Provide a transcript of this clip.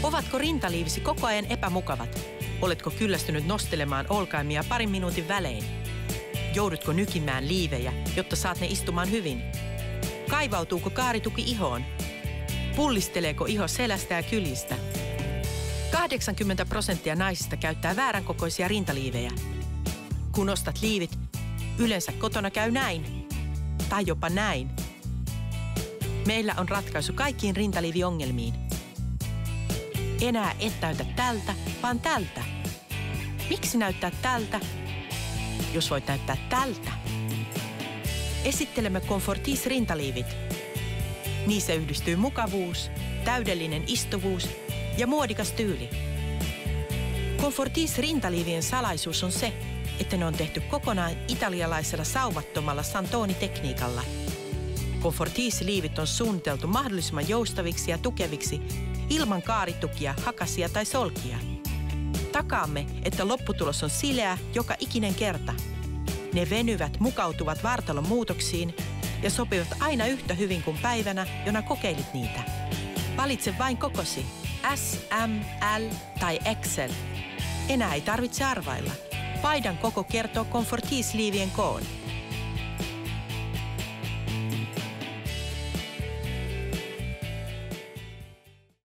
Ovatko rintaliivisi koko ajan epämukavat? Oletko kyllästynyt nostelemaan olkaimia parin minuutin välein? Joudutko nykimään liivejä, jotta saat ne istumaan hyvin? Kaivautuuko kaarituki ihoon? Pullisteleeko iho selästä ja kylistä? 80% naisista käyttää vääränkokoisia rintaliivejä. Kun ostat liivit, yleensä kotona käy näin. Tai jopa näin. Meillä on ratkaisu kaikkiin rintaliiviongelmiin. Enää et näytä tältä, vaan tältä. Miksi näyttää tältä, jos voit näyttää tältä? Esittelemme Comfortis rintaliivit. Niissä yhdistyy mukavuus, täydellinen istuvuus ja muodikas tyyli. Comfortis rintaliivien salaisuus on se, että ne on tehty kokonaan italialaisella saumattomalla Santoni-tekniikalla. Comfortis-liivit on suunniteltu mahdollisimman joustaviksi ja tukeviksi ilman kaaritukia, hakasia tai solkia. Takaamme, että lopputulos on sileä joka ikinen kerta. Ne venyvät, mukautuvat vartalon muutoksiin ja sopivat aina yhtä hyvin kuin päivänä, jona kokeilit niitä. Valitse vain kokosi, S, M, L tai XL. Enää ei tarvitse arvailla. Paidan koko kertoo Comfortis-liivien koon.